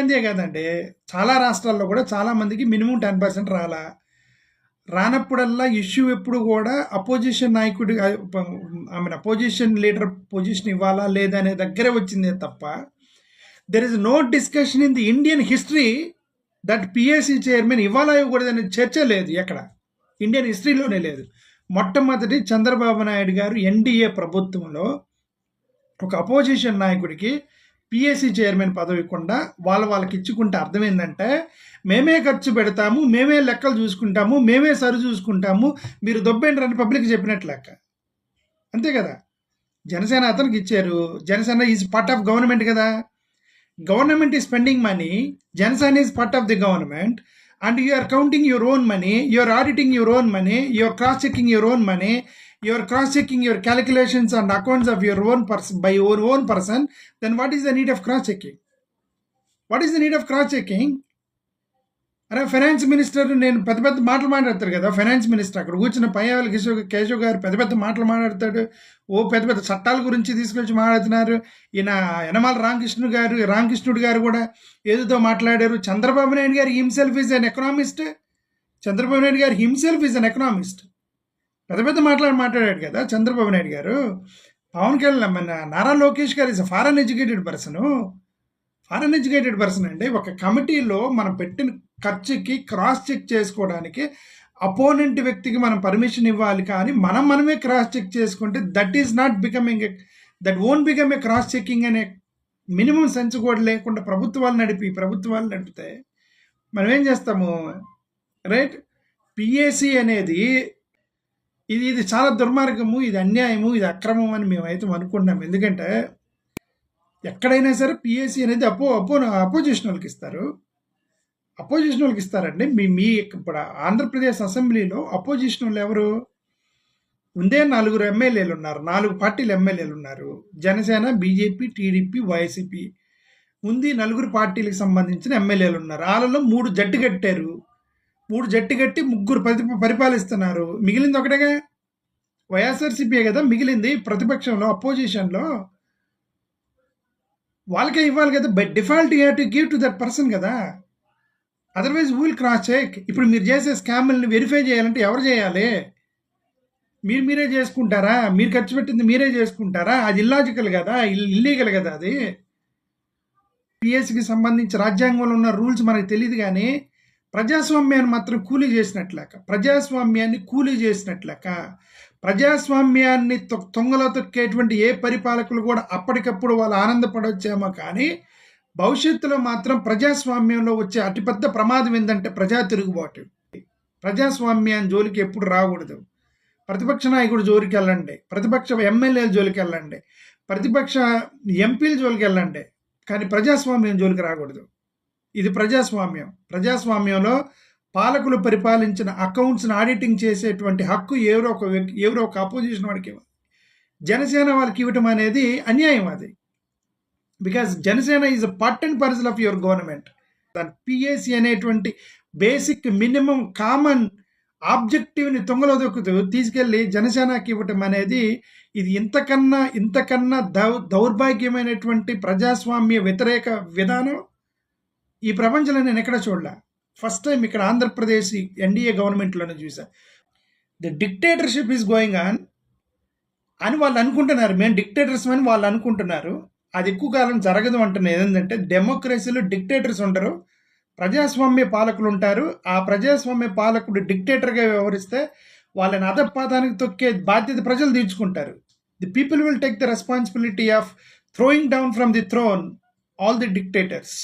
India కాదండి, చాలా రాష్ట్రాల్లో కూడా చాలా మందికి మినిమం 10% రాలా. రానప్పుడల్లా ఇష్యూ ఎప్పుడు కూడా అపోజిషన్ నాయకుడి అపోజిషన్ లీడర్ పొజిషన్ ఇవ్వాలా లేదా అనే దగ్గరే వచ్చిందే తప్ప there is no discussion in the Indian history that PSC chairman ఇవ్వాలా ఇవ్వకూడదనే చర్చ లేదు ఎక్కడ, ఇండియన్ హిస్టరీలోనే లేదు. మొట్టమొదటి చంద్రబాబు నాయుడు గారు ఎన్డీఏ ప్రభుత్వంలో ఒక అపోజిషన్ నాయకుడికి పిఎస్సి చైర్మన్ పదవి ఇవ్వకుండా వాళ్ళకి ఇచ్చుకుంటే అర్థం ఏంటంటే మేమే ఖర్చు పెడతాము, మేమే లెక్కలు చూసుకుంటాము, మేమే సరి చూసుకుంటాము, మీరు దొబ్బేంటి అని పబ్లిక్ చెప్పినట్లు లెక్క. అంతే కదా. జనసేన అతనికి ఇచ్చారు, Janasena is part of government కదా, government is spending money, Janasena is part of the government and you are counting your own money, you are auditing your own money, you are cross-checking your own money, you are cross-checking your calculations and accounts of your own person by your own person, then what is the need of cross-checking? What is the need of cross-checking? అరే finance minister నేను పెద్ద పెద్ద మాటలు మాట్లాడతాడు కదా, finance minister అక్కడ కూర్చున్న పయ్యావల కేశవ్ గారు పెద్ద పెద్ద మాటలు మాట్లాడతాడు, పెద్ద పెద్ద చట్టాల గురించి తీసుకొచ్చి మాట్లాడుతున్నారు. ఈయన యనమల రామకృష్ణుడు గారు కూడా ఏదో మాట్లాడారు. చంద్రబాబు నాయుడు గారు himself is an economist, Chandrababu Naidu గారు హిమ్సెల్ఫ్ ఈజ్ అన్ ఎకనామిస్ట్. పెద్ద పెద్ద మాట్లాడాడు కదా చంద్రబాబు నాయుడు గారు. పవన్ కళ్యాణ్ నారా లోకేష్ గారు ఇస్ ఫారెన్ ఎడ్యుకేటెడ్ పర్సన్ అండి. ఒక కమిటీలో మనం పెట్టిన ఖర్చుకి క్రాస్ చెక్ చేసుకోవడానికి అపోనెంట్ వ్యక్తికి మనం పర్మిషన్ ఇవ్వాలి, కానీ మనమే క్రాస్ చెక్ చేసుకుంటే that won't become a cross checking అనే మినిమం సెన్స్ కూడా లేకుండా ప్రభుత్వాలు నడిపితే మనం ఏం చేస్తాము, రైట్? పిఎస్సి అనేది ఇది చాలా దుర్మార్గము, ఇది అన్యాయము, ఇది అక్రమం అని మేమైతే అనుకుంటున్నాం. ఎందుకంటే ఎక్కడైనా సరే పిఎస్సి అనేది అపోజిషన్ వాళ్ళకి ఇస్తారండి. మీ ఇప్పుడు ఆంధ్రప్రదేశ్ అసెంబ్లీలో అపోజిషన్ వాళ్ళు ఎవరు? ఉందే 4 ఎమ్మెల్యేలు ఉన్నారు, 4 పార్టీల ఎమ్మెల్యేలు ఉన్నారు. జనసేన, బీజేపీ, టీడీపీ, వైసీపీ ఉంది. 4 పార్టీలకు సంబంధించిన ఎమ్మెల్యేలు ఉన్నారు. వాళ్ళలో 3 జట్టు కట్టారు. 3 జట్టు కట్టి 3 పరిపాలిస్తున్నారు. మిగిలింది ఒకటేగా, వైఎస్ఆర్సీపీ కదా మిగిలింది. ప్రతిపక్షంలో అపోజిషన్లో వాళ్ళకే ఇవ్వాలి కదా. By default you have to give to that person కదా, అదర్వైజ్ విల్ క్రాస్ చెక్. ఇప్పుడు మీరు చేసే స్కామ్ని వెరిఫై చేయాలంటే ఎవరు చేయాలి? మీరే చేసుకుంటారా? మీరు ఖర్చు పెట్టింది మీరే చేసుకుంటారా? అది ఇల్లాజికల్ కదా, ఇల్లీగల్ కదా అది. పిఎస్సికి సంబంధించి రాజ్యాంగంలో ఉన్న రూల్స్ మనకు తెలియదు, కానీ ప్రజాస్వామ్యాన్ని మాత్రం కూలీ చేసినట్లక ప్రజాస్వామ్యాన్ని తొంగలో తొక్కేటువంటి ఏ పరిపాలకులు కూడా అప్పటికప్పుడు వాళ్ళు ఆనందపడవచ్చేమో, కానీ భవిష్యత్తులో మాత్రం ప్రజాస్వామ్యంలో వచ్చే అతిపెద్ద ప్రమాదం ఏంటంటే ప్రజా తిరుగుబాటు. ప్రజాస్వామ్యాన్ని జోలికి ఎప్పుడు రాకూడదు. ప్రతిపక్ష నాయకుడు జోలికి వెళ్ళండి, ప్రతిపక్ష ఎమ్మెల్యేల జోలికి వెళ్ళండి, ప్రతిపక్ష ఎంపీల జోలికి వెళ్ళండి, కానీ ప్రజాస్వామ్యం జోలికి రాకూడదు. ఇది ప్రజాస్వామ్యంలో పాలకులు పరిపాలించిన అకౌంట్స్ని ఆడిటింగ్ చేసేటువంటి హక్కు ఎవరో ఒక అపోజిషన్ వాడికి ఇవ్వాలి. జనసేన వాళ్ళకి ఇవ్వటం అనేది అన్యాయం అది. Because Janasena is a part and parcel of your government. దాని పిఎస్సి అనేటువంటి బేసిక్ మినిమం కామన్ ఆబ్జెక్టివ్ని తొంగలో దొక్కుతూ తీసుకెళ్ళి జనసేనకి ఇవ్వటం అనేది ఇది ఇంతకన్నా దౌర్భాగ్యమైనటువంటి ప్రజాస్వామ్య వ్యతిరేక విధానం ఈ ప్రపంచంలో నేను ఎక్కడ చూడలే. ఫస్ట్ టైం ఇక్కడ ఆంధ్రప్రదేశ్ ఎన్డీఏ గవర్నమెంట్లోనే చూసా. The dictatorship is going on అని వాళ్ళు అనుకుంటున్నారు. మేము డిక్టేటర్స్ అని వాళ్ళు అనుకుంటున్నారు. అది ఎక్కువ కాలం జరగదు అంటున్నారు. ఏంటంటే డెమోక్రసీలో డిక్టేటర్స్ ఉంటారు, ప్రజాస్వామ్య పాలకులు ఉంటారు. ఆ ప్రజాస్వామ్య పాలకుడు డిక్టేటర్గా వ్యవహరిస్తే వాళ్ళని అధపాతానికి తొక్కే బాధ్యత ప్రజలు తీర్చుకుంటారు. The people will take the responsibility of throwing down from the throne all the dictators.